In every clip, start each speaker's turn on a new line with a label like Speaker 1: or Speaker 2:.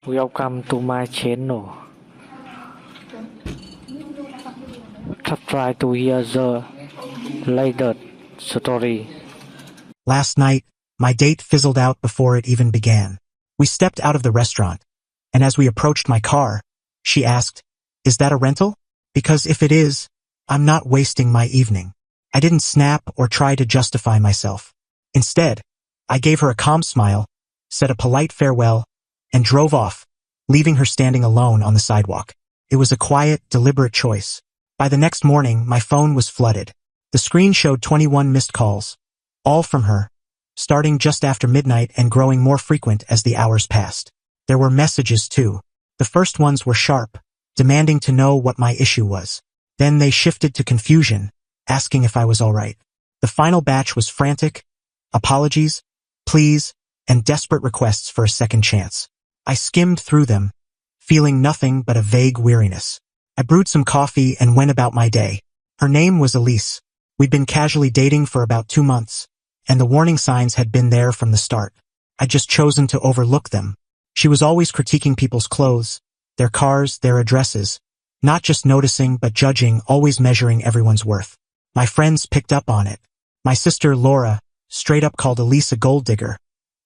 Speaker 1: Welcome to my channel. Try to hear the latest story.
Speaker 2: Last night, my date fizzled out before it even began. We stepped out of the restaurant, and as we approached my car, she asked, "Is that a rental? Because if it is, I'm not wasting my evening." I didn't snap or try to justify myself. Instead, I gave her a calm smile, said a polite farewell, and drove off, leaving her standing alone on the sidewalk. It was a quiet, deliberate choice. By the next morning, my phone was flooded. The screen showed 21 missed calls, all from her, starting just after midnight and growing more frequent as the hours passed. There were messages too. The first ones were sharp, demanding to know what my issue was. Then they shifted to confusion, asking if I was all right. The final batch was frantic, apologies, pleas, and desperate requests for a second chance. I skimmed through them, feeling nothing but a vague weariness. I brewed some coffee and went about my day. Her name was Elise. We'd been casually dating for about 2 months, and the warning signs had been there from the start. I'd just chosen to overlook them. She was always critiquing people's clothes, their cars, their addresses, not just noticing but judging, always measuring everyone's worth. My friends picked up on it. My sister, Laura, straight up called Elise a gold digger,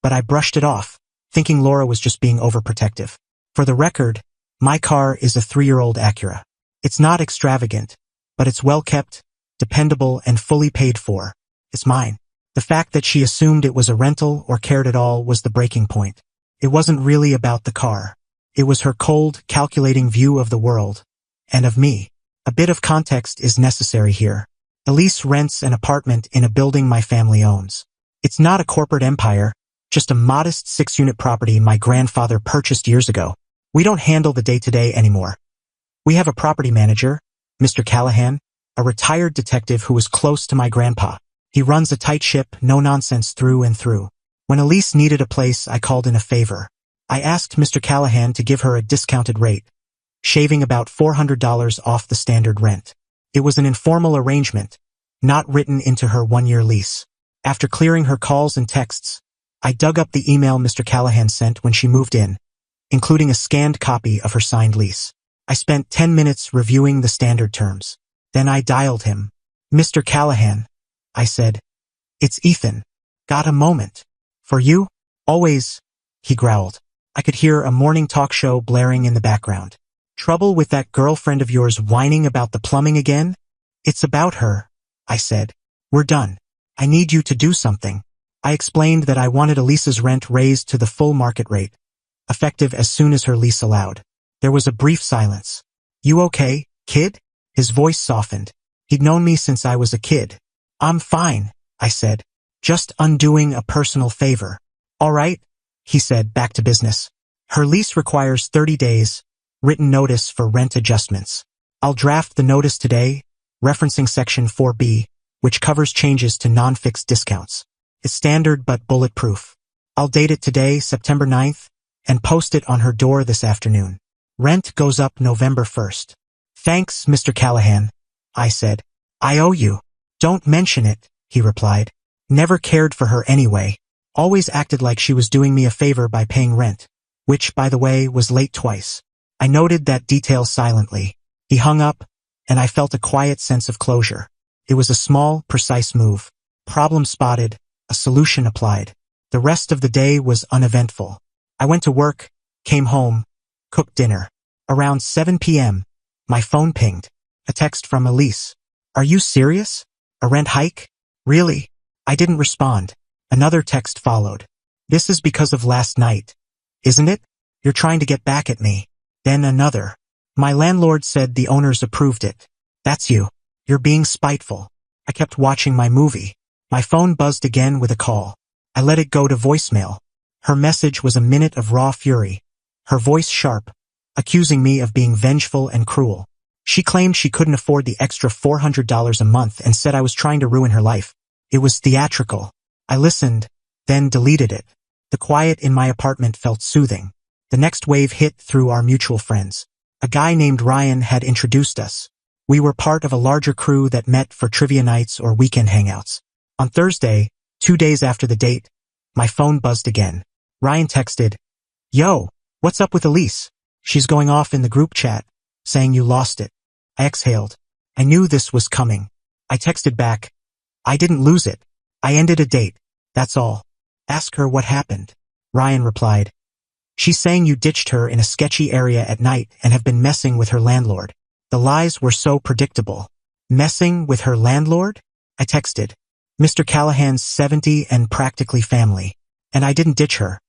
Speaker 2: but I brushed it off, thinking Laura was just being overprotective. For the record, my car is a 3-year-old Acura. It's not extravagant, but it's well kept, dependable, and fully paid for. It's mine. The fact that she assumed it was a rental or cared at all was the breaking point. It wasn't really about the car. It was her cold, calculating view of the world, and of me. A bit of context is necessary here. Elise rents an apartment in a building my family owns. It's not a corporate empire, just a modest 6-unit property my grandfather purchased years ago. We don't handle the day-to-day anymore. We have a property manager, Mr. Callahan, a retired detective who was close to my grandpa. He runs a tight ship, no nonsense through and through. When Elise needed a place, I called in a favor. I asked Mr. Callahan to give her a discounted rate, shaving about $400 off the standard rent. It was an informal arrangement, not written into her 1-year lease. After clearing her calls and texts, I dug up the email Mr. Callahan sent when she moved in, including a scanned copy of her signed lease. I spent 10 minutes reviewing the standard terms. Then I dialed him. "Mr. Callahan," I said. "It's Ethan. Got a moment? For you?" "Always," he growled. I could hear a morning talk show blaring in the background. "Trouble with that girlfriend of yours whining about the plumbing again?" "It's about her," I said. "We're done. I need you to do something." I explained that I wanted Elisa's rent raised to the full market rate, effective as soon as her lease allowed. There was a brief silence. "You okay, kid?" His voice softened. He'd known me since I was a kid. "I'm fine," I said. "Just undoing a personal favor." "All right," he said, back to business. "Her lease requires 30 days, written notice for rent adjustments. I'll draft the notice today, referencing Section 4B, which covers changes to non-fixed discounts. It's standard but bulletproof. I'll date it today, September 9th, and post it on her door this afternoon. Rent goes up November 1st. "Thanks, Mr. Callahan," I said. "I owe you." "Don't mention it," he replied. "Never cared for her anyway. Always acted like she was doing me a favor by paying rent, which, by the way, was late twice." I noted that detail silently. He hung up, and I felt a quiet sense of closure. It was a small, precise move. Problem spotted, a solution applied. The rest of the day was uneventful. I went to work, came home, cooked dinner. Around 7 p.m., my phone pinged. A text from Elise. "Are you serious? A rent hike? Really?" I didn't respond. Another text followed. "This is because of last night, isn't it? You're trying to get back at me." Then another. "My landlord said the owners approved it. That's you. You're being spiteful." I kept watching my movie. My phone buzzed again with a call. I let it go to voicemail. Her message was a minute of raw fury, her voice sharp, accusing me of being vengeful and cruel. She claimed she couldn't afford the extra $400 a month and said I was trying to ruin her life. It was theatrical. I listened, then deleted it. The quiet in my apartment felt soothing. The next wave hit through our mutual friends. A guy named Ryan had introduced us. We were part of a larger crew that met for trivia nights or weekend hangouts. On Thursday, 2 days after the date, my phone buzzed again. Ryan texted, "Yo, What's up with Elise? She's going off in the group chat, saying you lost it. I exhaled. I knew this was coming. I texted back. I didn't lose it. I ended a date. That's all. Ask her what happened. Ryan replied. She's saying you ditched her in a sketchy area at night and have been messing with her landlord. The lies were so predictable. Messing with her landlord? I texted. Mr. Callahan's 70 and practically family. And I didn't ditch her.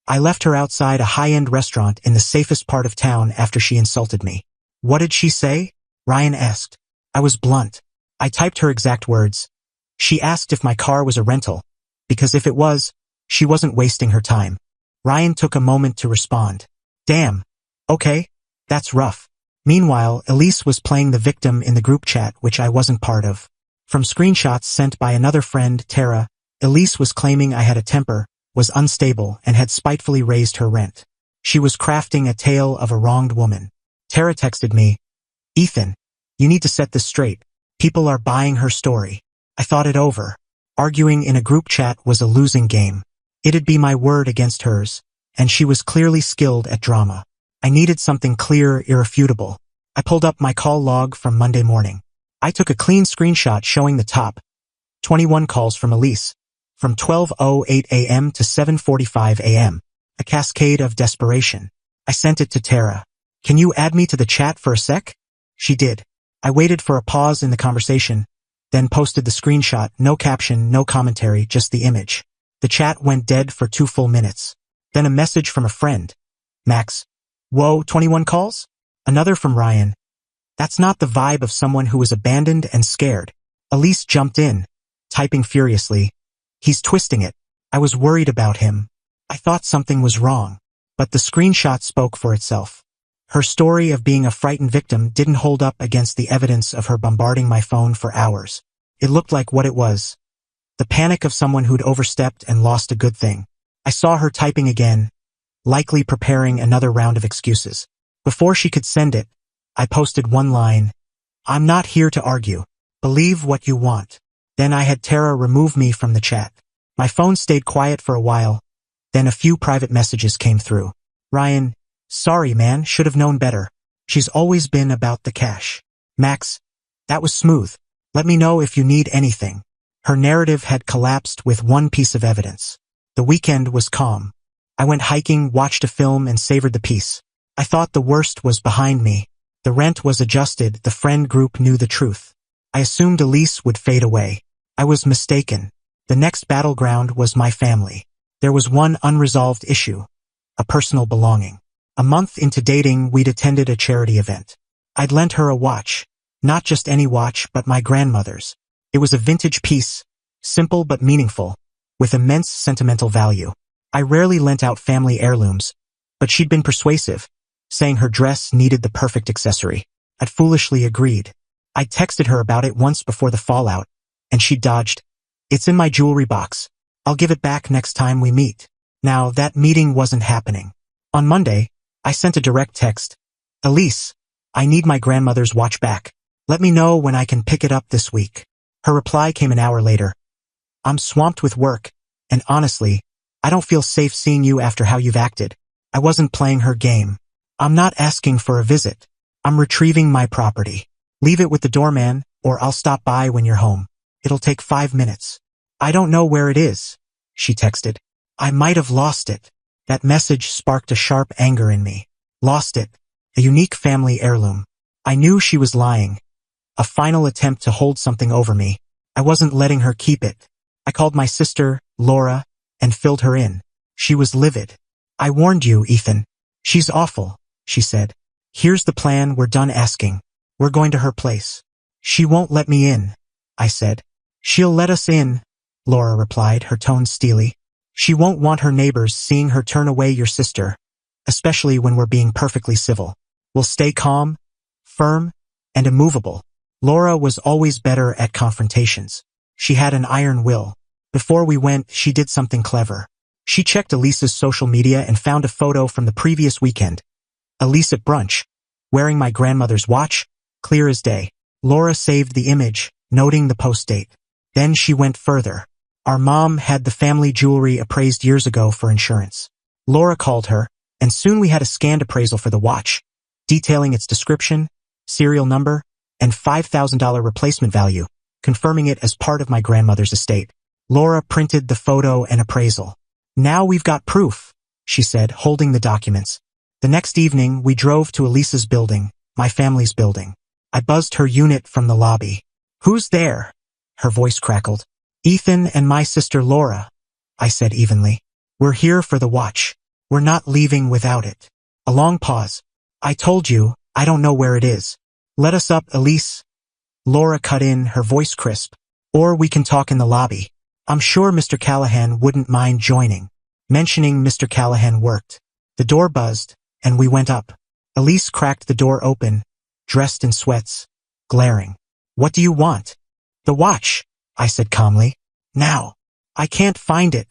Speaker 2: I left her outside a high-end restaurant in the safest part of town after she insulted me. What did she say? Ryan asked. I was blunt. I typed her exact words. She asked if my car was a rental, because if it was, she wasn't wasting her time. Ryan took a moment to respond. Damn. Okay. That's rough. Meanwhile, Elise was playing the victim in the group chat, which I wasn't part of. From screenshots sent by another friend, Tara, Elise was claiming I had a temper, was unstable, and had spitefully raised her rent. She was crafting a tale of a wronged woman. Tara texted me, Ethan, you need to set this straight. People are buying her story. I thought it over. Arguing in a group chat was a losing game. It'd be my word against hers, and she was clearly skilled at drama. I needed something clear, irrefutable. I pulled up my call log from Monday morning. I took a clean screenshot showing the top 21 calls from Elise, from 12:08 a.m. to 7:45 a.m., a cascade of desperation. I sent it to Tara. Can you add me to the chat for a sec? She did. I waited for a pause in the conversation, then posted the screenshot, no caption, no commentary, just the image. The chat went dead for 2 full minutes. Then a message from a friend. Max. Whoa, 21 calls? Another from Ryan. That's not the vibe of someone who was abandoned and scared. Elise jumped in, typing furiously. He's twisting it. I was worried about him. I thought something was wrong. But the screenshot spoke for itself. Her story of being a frightened victim didn't hold up against the evidence of her bombarding my phone for hours. It looked like what it was. The panic of someone who'd overstepped and lost a good thing. I saw her typing again, likely preparing another round of excuses. Before she could send it, I posted one line. I'm not here to argue. Believe what you want. Then I had Tara remove me from the chat. My phone stayed quiet for a while. Then a few private messages came through. Ryan, sorry man, should have known better. She's always been about the cash. Max, that was smooth. Let me know if you need anything. Her narrative had collapsed with one piece of evidence. The weekend was calm. I went hiking, watched a film, and savored the peace. I thought the worst was behind me. The rent was adjusted, the friend group knew the truth. I assumed Elise would fade away. I was mistaken. The next battleground was my family. There was one unresolved issue, a personal belonging. A month into dating, we'd attended a charity event. I'd lent her a watch, not just any watch, but my grandmother's. It was a vintage piece, simple but meaningful, with immense sentimental value. I rarely lent out family heirlooms, but she'd been persuasive, saying her dress needed the perfect accessory. I'd foolishly agreed. I texted her about it once before the fallout, and she dodged. It's in my jewelry box. I'll give it back next time we meet. Now, that meeting wasn't happening. On Monday, I sent a direct text. Elise, I need my grandmother's watch back. Let me know when I can pick it up this week. Her reply came an hour later. I'm swamped with work, and honestly, I don't feel safe seeing you after how you've acted. I wasn't playing her game. I'm not asking for a visit. I'm retrieving my property. Leave it with the doorman, or I'll stop by when you're home. It'll take 5 minutes. I don't know where it is, she texted. I might have lost it. That message sparked a sharp anger in me. Lost it. A unique family heirloom. I knew she was lying. A final attempt to hold something over me. I wasn't letting her keep it. I called my sister, Laura, and filled her in. She was livid. I warned you, Ethan. She's awful, she said. Here's the plan, we're done asking. We're going to her place. She won't let me in, I said. She'll let us in, Laura replied, her tone steely. She won't want her neighbors seeing her turn away your sister, especially when we're being perfectly civil. We'll stay calm, firm, and immovable. Laura was always better at confrontations. She had an iron will. Before we went, she did something clever. She checked Elise's social media and found a photo from the previous weekend. Elise at brunch, wearing my grandmother's watch, clear as day. Laura saved the image, noting the post date. Then she went further. Our mom had the family jewelry appraised years ago for insurance. Laura called her, and soon we had a scanned appraisal for the watch, detailing its description, serial number, and $5,000 replacement value, confirming it as part of my grandmother's estate. Laura printed the photo and appraisal. "Now we've got proof," she said, holding the documents. The next evening, we drove to Elisa's building, my family's building. I buzzed her unit from the lobby. "Who's there?" Her voice crackled. "Ethan and my sister Laura," I said evenly. "We're here for the watch. We're not leaving without it." A long pause. "I told you, I don't know where it is. Let us up, Elise." Laura cut in, her voice crisp. "Or we can talk in the lobby. I'm sure Mr. Callahan wouldn't mind joining." Mentioning Mr. Callahan worked. The door buzzed, and we went up. Elise cracked the door open, dressed in sweats, glaring. "What do you want?" "The watch," I said calmly. "Now." "I can't find it,"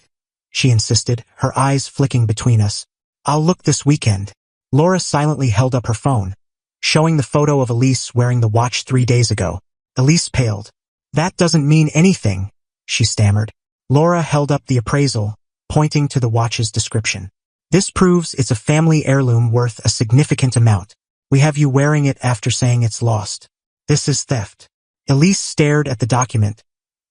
Speaker 2: she insisted, her eyes flicking between us. "I'll look this weekend." Laura silently held up her phone, showing the photo of Elise wearing the watch 3 days ago. Elise paled. "That doesn't mean anything," she stammered. Laura held up the appraisal, pointing to the watch's description. "This proves it's a family heirloom worth a significant amount. We have you wearing it after saying it's lost. This is theft." Elise stared at the document,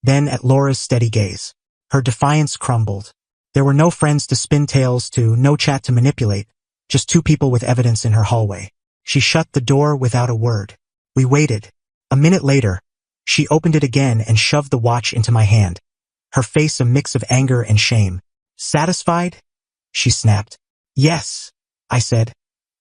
Speaker 2: then at Laura's steady gaze. Her defiance crumbled. There were no friends to spin tales to, no chat to manipulate, just two people with evidence in her hallway. She shut the door without a word. We waited. A minute later, she opened it again and shoved the watch into my hand, her face a mix of anger and shame. "Satisfied?" she snapped. "Yes," I said,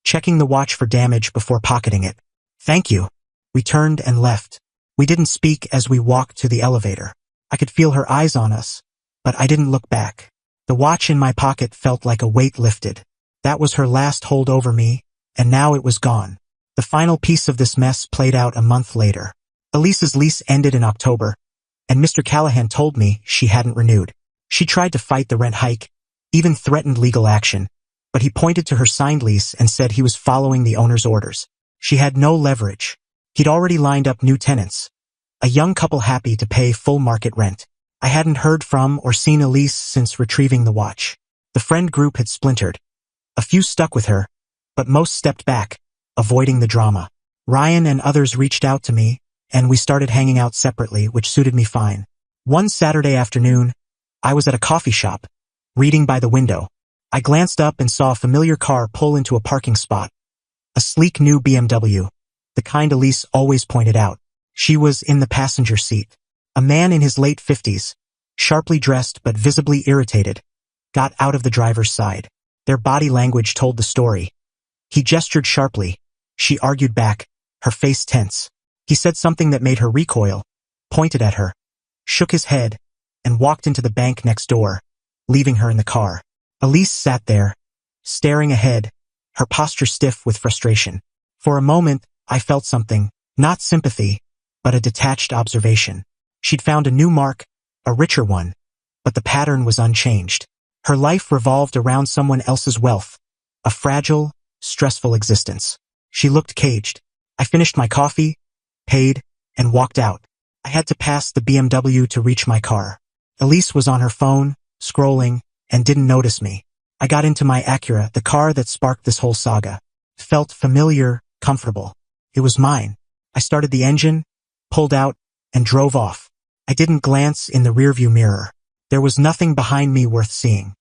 Speaker 2: checking the watch for damage before pocketing it. "Thank you." We turned and left. We didn't speak as we walked to the elevator. I could feel her eyes on us, but I didn't look back. The watch in my pocket felt like a weight lifted. That was her last hold over me, and now it was gone. The final piece of this mess played out a month later. Elisa's lease ended in October, and Mr. Callahan told me she hadn't renewed. She tried to fight the rent hike, even threatened legal action, but he pointed to her signed lease and said he was following the owner's orders. She had no leverage. He'd already lined up new tenants, a young couple happy to pay full market rent. I hadn't heard from or seen Elise since retrieving the watch. The friend group had splintered. A few stuck with her, but most stepped back, avoiding the drama. Ryan and others reached out to me, and we started hanging out separately, which suited me fine. One Saturday afternoon, I was at a coffee shop, reading by the window. I glanced up and saw a familiar car pull into a parking spot. A sleek new BMW, the kind Elise always pointed out. She was in the passenger seat. A man in his late 50s, sharply dressed but visibly irritated, got out of the driver's side. Their body language told the story. He gestured sharply. She argued back, her face tense. He said something that made her recoil, pointed at her, shook his head, and walked into the bank next door, leaving her in the car. Elise sat there, staring ahead, her posture stiff with frustration. For a moment, I felt something, not sympathy, but a detached observation. She'd found a new mark, a richer one, but the pattern was unchanged. Her life revolved around someone else's wealth, a fragile, stressful existence. She looked caged. I finished my coffee, paid, and walked out. I had to pass the BMW to reach my car. Elise was on her phone, scrolling, and didn't notice me. I got into my Acura, the car that sparked this whole saga. Felt familiar, comfortable. It was mine. I started the engine, pulled out, and drove off. I didn't glance in the rearview mirror. There was nothing behind me worth seeing.